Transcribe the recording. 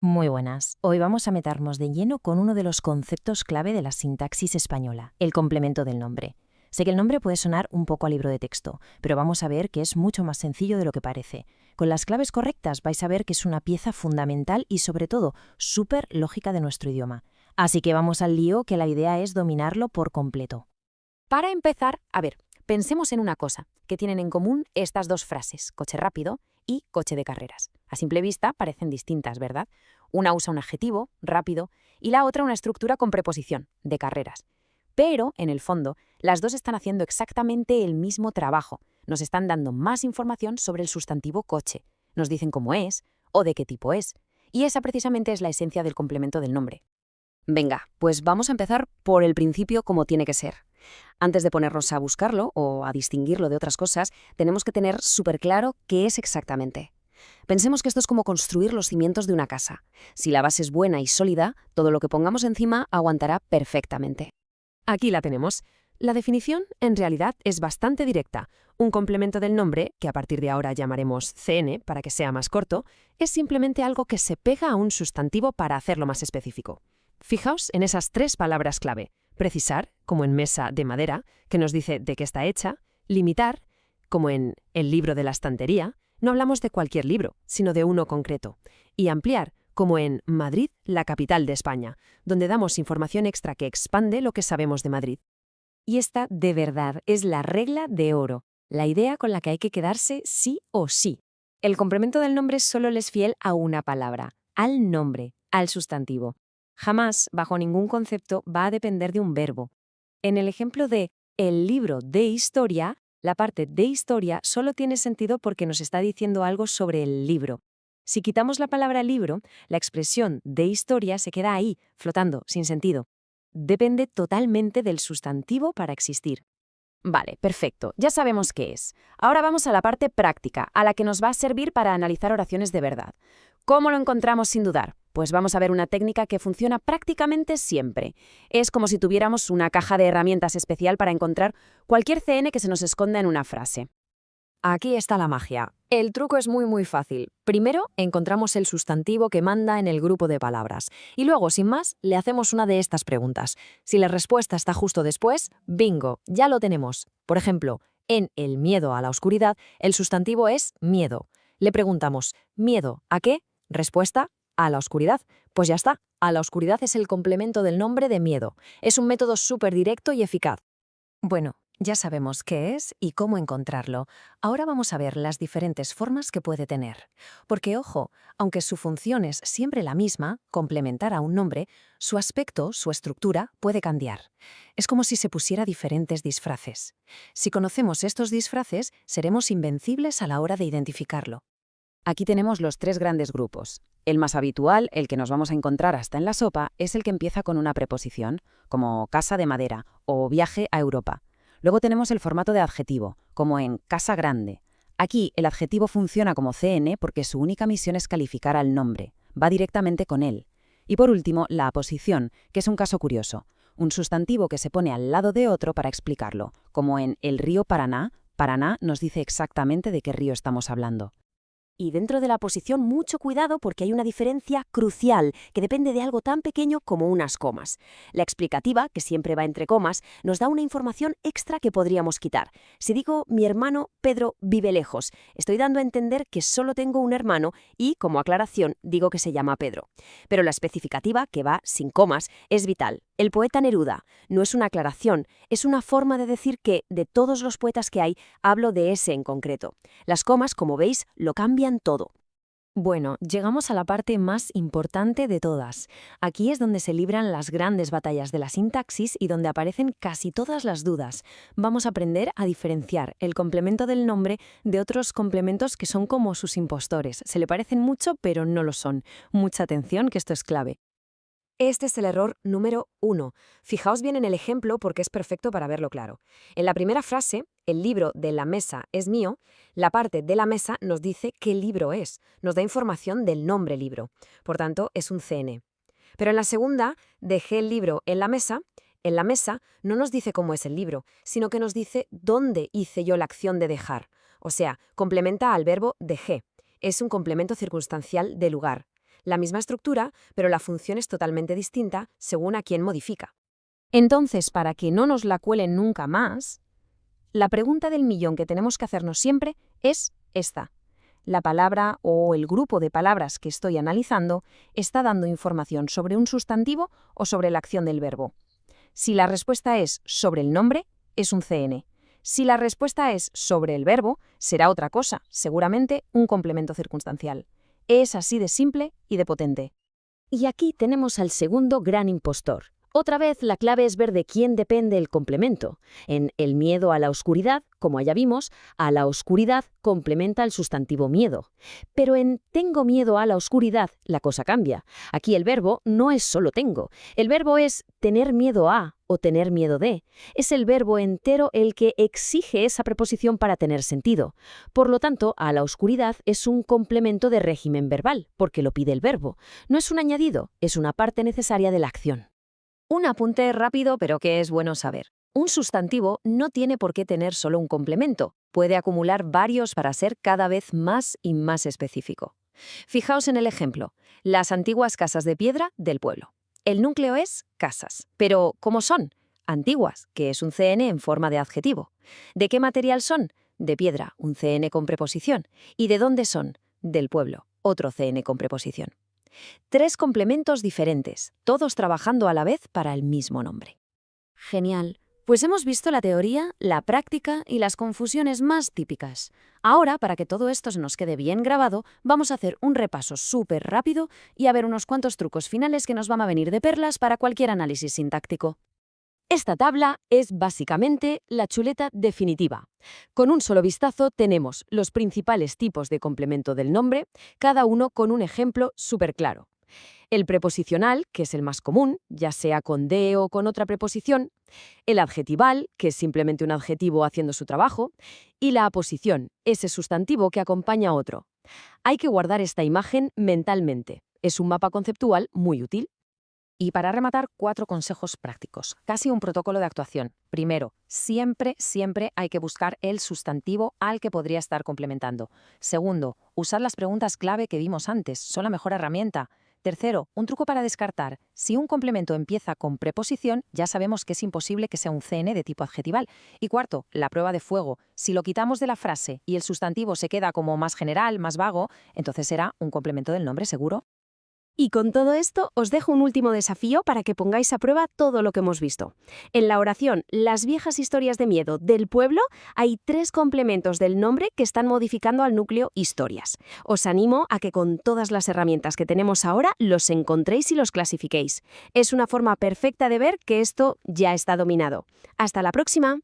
Muy buenas. Hoy vamos a meternos de lleno con uno de los conceptos clave de la sintaxis española, el complemento del nombre. Sé que el nombre puede sonar un poco a libro de texto, pero vamos a ver que es mucho más sencillo de lo que parece. Con las claves correctas vais a ver que es una pieza fundamental y sobre todo súper lógica de nuestro idioma. Así que vamos al lío, que la idea es dominarlo por completo. Para empezar, pensemos en una cosa que tienen en común estas dos frases, coche rápido y coche de carreras. A simple vista parecen distintas, ¿verdad? Una usa un adjetivo, rápido, y la otra una estructura con preposición, de carreras. Pero, en el fondo, las dos están haciendo exactamente el mismo trabajo. Nos están dando más información sobre el sustantivo coche. Nos dicen cómo es o de qué tipo es. Y esa precisamente es la esencia del complemento del nombre. Venga, pues vamos a empezar por el principio como tiene que ser. Antes de ponernos a buscarlo o a distinguirlo de otras cosas, tenemos que tener súper claro qué es exactamente. Pensemos que esto es como construir los cimientos de una casa. Si la base es buena y sólida, todo lo que pongamos encima aguantará perfectamente. Aquí la tenemos. La definición, en realidad, es bastante directa. Un complemento del nombre, que a partir de ahora llamaremos CN para que sea más corto, es simplemente algo que se pega a un sustantivo para hacerlo más específico. Fijaos en esas tres palabras clave. Precisar, como en mesa de madera, que nos dice de qué está hecha. Limitar, como en el libro de la estantería, no hablamos de cualquier libro, sino de uno concreto. Y ampliar, como en Madrid, la capital de España, donde damos información extra que expande lo que sabemos de Madrid. Y esta, de verdad, es la regla de oro, la idea con la que hay que quedarse sí o sí. El complemento del nombre solo le es fiel a una palabra, al nombre, al sustantivo. Jamás, bajo ningún concepto, va a depender de un verbo. En el ejemplo de el libro de historia, la parte de historia solo tiene sentido porque nos está diciendo algo sobre el libro. Si quitamos la palabra libro, la expresión de historia se queda ahí, flotando, sin sentido. Depende totalmente del sustantivo para existir. Vale, perfecto. Ya sabemos qué es. Ahora vamos a la parte práctica, a la que nos va a servir para analizar oraciones de verdad. ¿Cómo lo encontramos sin dudar? Pues vamos a ver una técnica que funciona prácticamente siempre. Es como si tuviéramos una caja de herramientas especial para encontrar cualquier CN que se nos esconda en una frase. Aquí está la magia. El truco es muy fácil. Primero, encontramos el sustantivo que manda en el grupo de palabras. Y luego, sin más, le hacemos una de estas preguntas. Si la respuesta está justo después, bingo, ya lo tenemos. Por ejemplo, en el miedo a la oscuridad, el sustantivo es miedo. Le preguntamos, ¿miedo a qué? Respuesta, a la oscuridad. Pues ya está, a la oscuridad es el complemento del nombre de miedo. Es un método súper directo y eficaz. Bueno, ya sabemos qué es y cómo encontrarlo. Ahora vamos a ver las diferentes formas que puede tener. Porque, ojo, aunque su función es siempre la misma, complementar a un nombre, su aspecto, su estructura, puede cambiar. Es como si se pusiera diferentes disfraces. Si conocemos estos disfraces, seremos invencibles a la hora de identificarlo. Aquí tenemos los tres grandes grupos. El más habitual, el que nos vamos a encontrar hasta en la sopa, es el que empieza con una preposición, como casa de madera o viaje a Europa. Luego tenemos el formato de adjetivo, como en casa grande. Aquí el adjetivo funciona como CN porque su única misión es calificar al nombre, va directamente con él. Y por último, la aposición, que es un caso curioso, un sustantivo que se pone al lado de otro para explicarlo, como en el río Paraná. Paraná nos dice exactamente de qué río estamos hablando. Y dentro de la posición, mucho cuidado porque hay una diferencia crucial que depende de algo tan pequeño como unas comas. La explicativa, que siempre va entre comas, nos da una información extra que podríamos quitar. Si digo mi hermano Pedro vive lejos, estoy dando a entender que solo tengo un hermano y, como aclaración, digo que se llama Pedro. Pero la especificativa, que va sin comas, es vital. El poeta Neruda no es una aclaración, es una forma de decir que, de todos los poetas que hay, hablo de ese en concreto. Las comas, como veis, lo cambian todo. Bueno, llegamos a la parte más importante de todas. Aquí es donde se libran las grandes batallas de la sintaxis y donde aparecen casi todas las dudas. Vamos a aprender a diferenciar el complemento del nombre de otros complementos que son como sus impostores. Se le parecen mucho, pero no lo son. Mucha atención, que esto es clave. Este es el error número 1. Fijaos bien en el ejemplo porque es perfecto para verlo claro. En la primera frase, el libro de la mesa es mío, la parte de la mesa nos dice qué libro es, nos da información del nombre libro. Por tanto, es un CN. Pero en la segunda, dejé el libro en la mesa no nos dice cómo es el libro, sino que nos dice dónde hice yo la acción de dejar. O sea, complementa al verbo dejé. Es un complemento circunstancial de lugar. La misma estructura, pero la función es totalmente distinta según a quién modifica. Entonces, para que no nos la cuelen nunca más, la pregunta del millón que tenemos que hacernos siempre es esta. ¿La palabra o el grupo de palabras que estoy analizando está dando información sobre un sustantivo o sobre la acción del verbo? Si la respuesta es sobre el nombre, es un CN. Si la respuesta es sobre el verbo, será otra cosa, seguramente un complemento circunstancial. Es así de simple y de potente. Y aquí tenemos al segundo gran impostor. Otra vez, la clave es ver de quién depende el complemento. En el miedo a la oscuridad, como ya vimos, a la oscuridad complementa el sustantivo miedo. Pero en tengo miedo a la oscuridad, la cosa cambia. Aquí el verbo no es solo tengo. El verbo es tener miedo a o tener miedo de. Es el verbo entero el que exige esa preposición para tener sentido. Por lo tanto, a la oscuridad es un complemento de régimen verbal, porque lo pide el verbo. No es un añadido, es una parte necesaria de la acción. Un apunte rápido, pero que es bueno saber. Un sustantivo no tiene por qué tener solo un complemento. Puede acumular varios para ser cada vez más y más específico. Fijaos en el ejemplo. Las antiguas casas de piedra del pueblo. El núcleo es casas. Pero, ¿cómo son? Antiguas, que es un CN en forma de adjetivo. ¿De qué material son? De piedra, un CN con preposición. ¿Y de dónde son? Del pueblo, otro CN con preposición. 3 complementos diferentes, todos trabajando a la vez para el mismo nombre. Genial. Pues hemos visto la teoría, la práctica y las confusiones más típicas. Ahora, para que todo esto se nos quede bien grabado, vamos a hacer un repaso súper rápido y a ver unos cuantos trucos finales que nos van a venir de perlas para cualquier análisis sintáctico. Esta tabla es básicamente la chuleta definitiva. Con un solo vistazo tenemos los principales tipos de complemento del nombre, cada uno con un ejemplo súper claro. El preposicional, que es el más común, ya sea con de o con otra preposición, el adjetival, que es simplemente un adjetivo haciendo su trabajo, y la aposición, ese sustantivo que acompaña a otro. Hay que guardar esta imagen mentalmente. Es un mapa conceptual muy útil. Y para rematar, 4 consejos prácticos, casi un protocolo de actuación. Primero, siempre hay que buscar el sustantivo al que podría estar complementando. Segundo, usar las preguntas clave que vimos antes, son la mejor herramienta. Tercero, un truco para descartar. Si un complemento empieza con preposición, ya sabemos que es imposible que sea un CN de tipo adjetival. Y cuarto, la prueba de fuego. Si lo quitamos de la frase y el sustantivo se queda como más general, más vago, entonces será un complemento del nombre seguro. Y con todo esto, os dejo un último desafío para que pongáis a prueba todo lo que hemos visto. En la oración Las viejas historias de miedo del pueblo hay 3 complementos del nombre que están modificando al núcleo historias. Os animo a que con todas las herramientas que tenemos ahora los encontréis y los clasifiquéis. Es una forma perfecta de ver que esto ya está dominado. ¡Hasta la próxima!